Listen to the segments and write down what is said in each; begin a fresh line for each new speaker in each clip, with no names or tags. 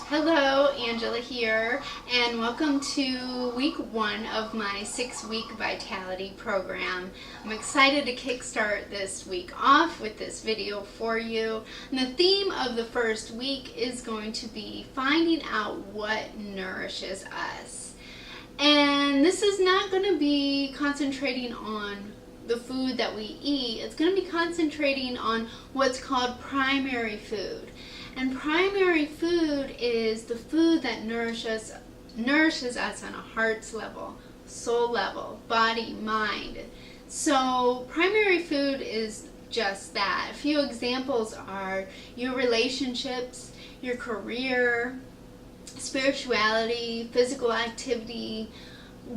Hello, Angela here, and welcome to week 1 of my 6-week Vitality program. I'm excited to kickstart this week off with this video for you. And the theme of the first week is going to be finding out what nourishes us. And this is not going to be concentrating on the food that we eat. It's going to be concentrating on what's called primary food. And primary food is the food that nourishes us on a heart's level, soul level, body, mind. So primary food is just that. A few examples are your relationships, your career, spirituality, physical activity,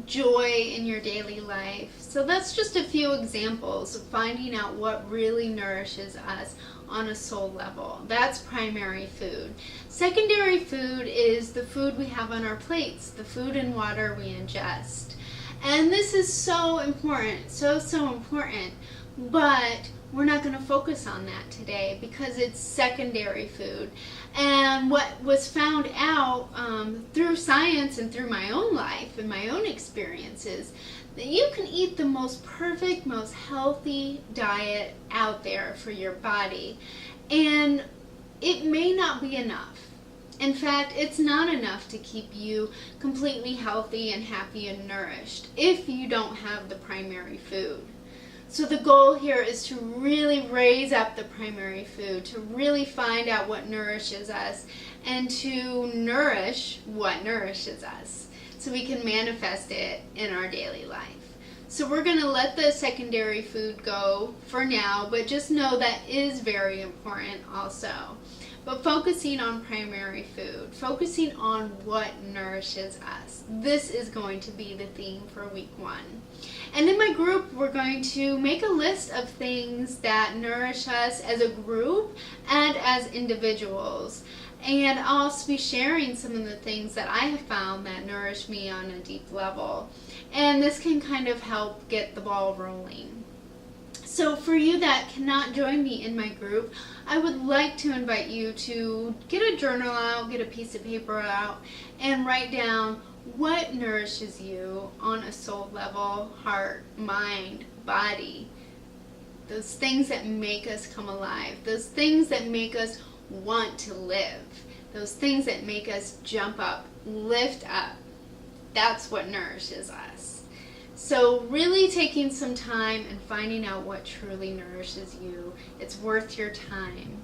joy in your daily life. So that's just a few examples of finding out what really nourishes us on a soul level. That's primary food. Secondary food is the food we have on our plates, the food and water we ingest. And this is so important, so important, but we're not going to focus on that today because it's secondary food. And what was found out through science and through my own life and my own experiences, that you can eat the most perfect, most healthy diet out there for your body, and it may not be enough. In fact, it's not enough to keep you completely healthy and happy and nourished if you don't have the primary food. So the goal here is to really raise up the primary food, to really find out what nourishes us, and to nourish what nourishes us, so we can manifest it in our daily life. So we're going to let the secondary food go for now, but just know that is very important also. But focusing on primary food, focusing on what nourishes us. This is going to be the theme for week 1. And in my group, we're going to make a list of things that nourish us as a group and as individuals. And I'll also be sharing some of the things that I have found that nourish me on a deep level. And this can kind of help get the ball rolling. So for you that cannot join me in my group, I would like to invite you to get a journal out, get a piece of paper out, and write down what nourishes you on a soul level, heart, mind, body. Those things that make us come alive, those things that make us want to live, those things that make us jump up, lift up. That's what nourishes us. So really taking some time and finding out what truly nourishes you. It's worth your time.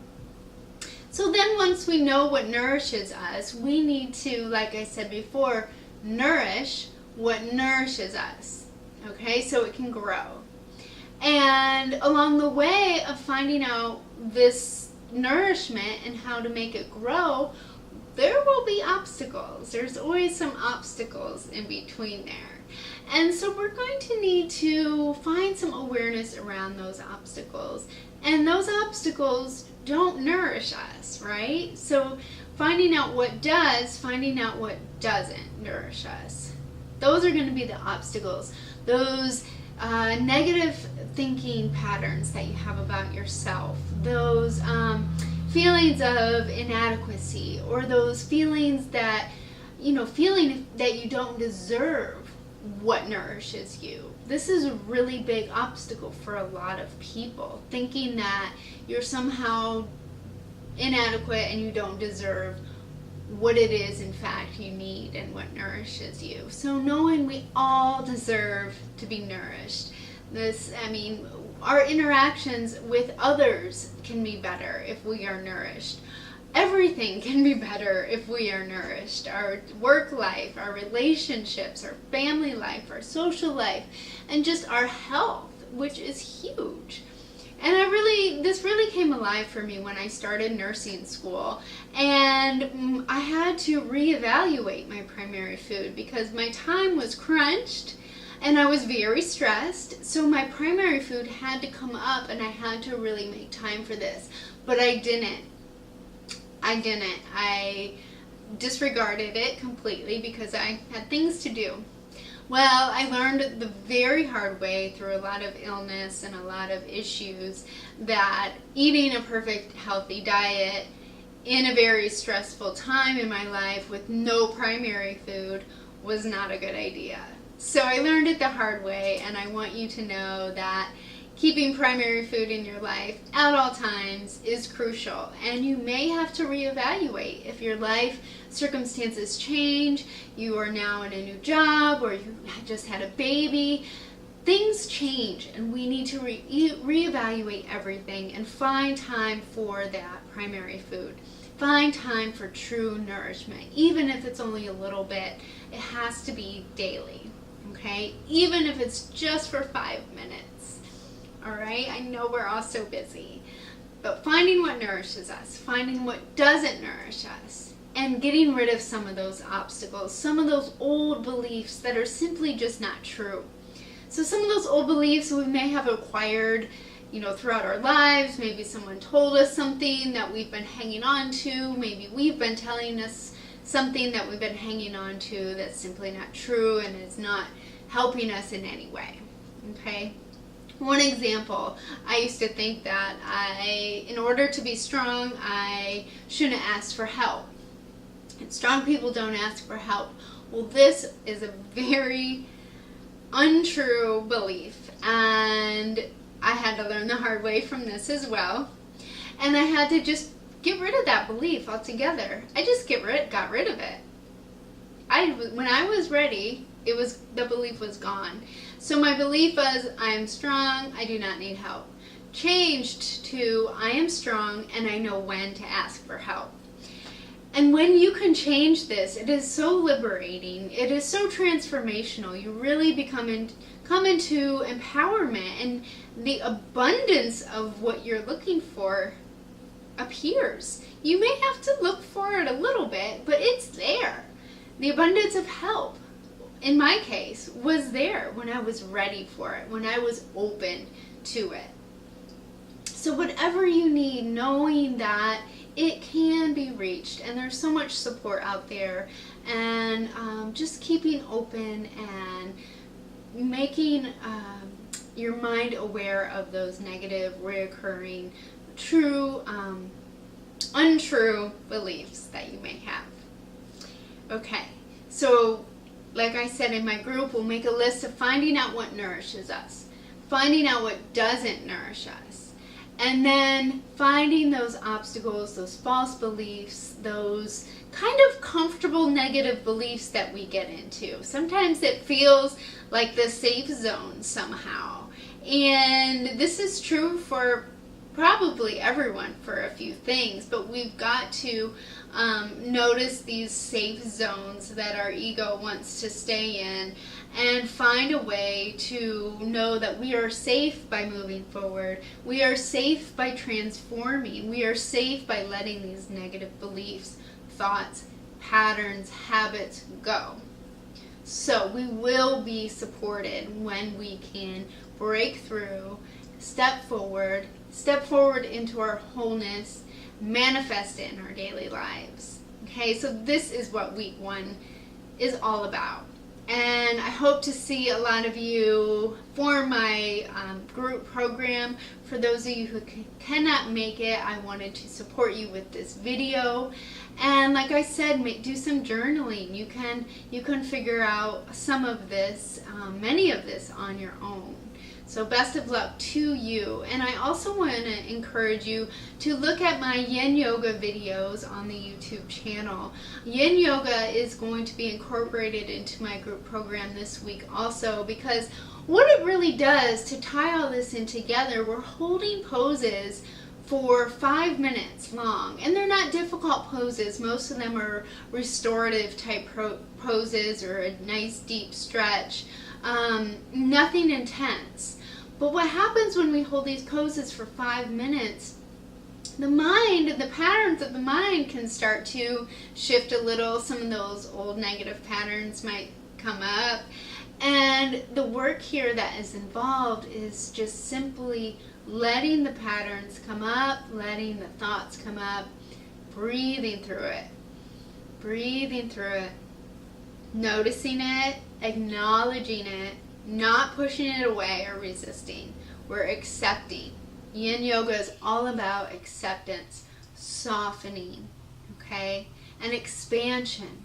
So then once we know what nourishes us, we need to, like I said before, nourish what nourishes us. Okay, so it can grow. And along the way of finding out this nourishment and how to make it grow, there will be obstacles. There's always some obstacles in between there. And so we're going to need to find some awareness around those obstacles. And those obstacles don't nourish us, right? So finding out what does, finding out what doesn't nourish us. Those are going to be the obstacles. Those negative thinking patterns that you have about yourself. Those feelings of inadequacy, or those feelings that, feeling that you don't deserve what nourishes you. This is a really big obstacle for a lot of people, thinking that you're somehow inadequate and you don't deserve what it is in fact you need and what nourishes you. So knowing we all deserve to be nourished. Our interactions with others can be better if we are nourished. Everything can be better if we are nourished. Our work life, our relationships, our family life, our social life, and just our health, which is huge. And this really came alive for me when I started nursing school. And I had to reevaluate my primary food because my time was crunched and I was very stressed. So my primary food had to come up and I had to really make time for this. But I didn't. I disregarded it completely because I had things to do. Well, I learned the very hard way through a lot of illness and a lot of issues that eating a perfect healthy diet in a very stressful time in my life with no primary food was not a good idea. So I learned it the hard way, and I want you to know that keeping primary food in your life at all times is crucial, and you may have to reevaluate if your life circumstances change, you are now in a new job, or you just had a baby. Things change, and we need to reevaluate everything and find time for that primary food. Find time for true nourishment, even if it's only a little bit. It has to be daily, okay? Even if it's just for 5 minutes. All right, I know we're all so busy, but finding what nourishes us, finding what doesn't nourish us, and getting rid of some of those obstacles, some of those old beliefs that are simply just not true. So some of those old beliefs we may have acquired, throughout our lives. Maybe someone told us something that we've been hanging on to. Maybe we've been telling us something that we've been hanging on to that's simply not true and is not helping us in any way, okay? One example, I used to think that in order to be strong, I shouldn't ask for help. And strong people don't ask for help. Well, this is a very untrue belief, and I had to learn the hard way from this as well. And I had to just get rid of that belief altogether. I just got rid of it. When I was ready, the belief was gone. So my belief was, I am strong, I do not need help. Changed to, I am strong and I know when to ask for help. And when you can change this, it is so liberating. It is so transformational. You really come into empowerment, and the abundance of what you're looking for appears. You may have to look for it a little bit, but it's there. The abundance of help, in my case, was there when I was ready for it, when I was open to it. So whatever you need, knowing that it can be reached, and there's so much support out there, and just keeping open and making your mind aware of those negative, reoccurring, true, untrue beliefs that you may have. Okay, so like I said, in my group, we'll make a list of finding out what nourishes us, finding out what doesn't nourish us, and then finding those obstacles, those false beliefs, those kind of comfortable negative beliefs that we get into. Sometimes it feels like the safe zone somehow. And this is true for probably everyone for a few things, but we've got to notice these safe zones that our ego wants to stay in, and find a way to know that we are safe by moving forward. We are safe by transforming. We are safe by letting these negative beliefs, thoughts, patterns, habits go. So we will be supported when we can break through, step forward into our wholeness, manifest it in our daily lives. Okay, so this is what week 1 is all about. And I hope to see a lot of you for my group program. For those of you who cannot make it, I wanted to support you with this video. And like I said, do some journaling. You can figure out some of this, many of this on your own. So best of luck to you. And I also want to encourage you to look at my Yin Yoga videos on the YouTube channel. Yin Yoga is going to be incorporated into my group program this week also, because what it really does to tie all this in together, we're holding poses for 5 minutes long, and they're not difficult poses. Most of them are restorative type poses or a nice deep stretch, nothing intense. But what happens when we hold these poses for 5 minutes, the patterns of the mind can start to shift a little. Some of those old negative patterns might come up, and the work here that is involved is just simply letting the patterns come up, letting the thoughts come up, breathing through it, noticing it, acknowledging it, not pushing it away or resisting. We're accepting. Yin Yoga is all about acceptance, softening, okay? And expansion.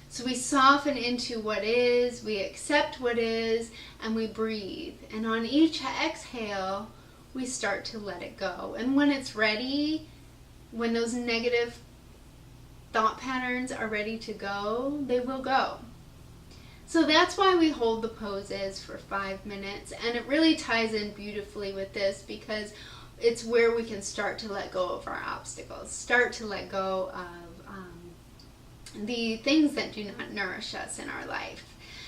So we soften into what is, we accept what is, and we breathe. And on each exhale, we start to let it go. And when it's ready, when those negative thought patterns are ready to go, they will go. So that's why we hold the poses for 5 minutes. And it really ties in beautifully with this, because it's where we can start to let go of our obstacles, start to let go of the things that do not nourish us in our life.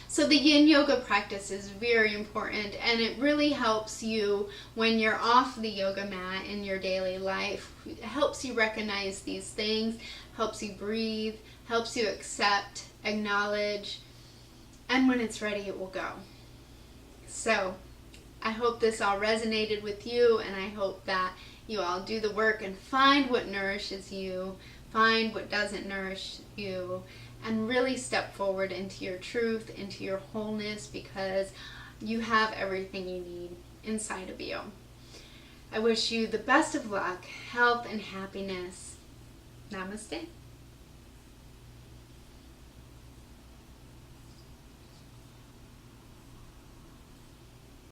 So the yin yoga practice is very important, and it really helps you when you're off the yoga mat in your daily life. It helps you recognize these things, helps you breathe, helps you accept, acknowledge, and when it's ready, it will go. So I hope this all resonated with you, and I hope that you all do the work and find what nourishes you, find what doesn't nourish you, and really step forward into your truth, into your wholeness, because you have everything you need inside of you. I wish you the best of luck, health, and happiness. Namaste.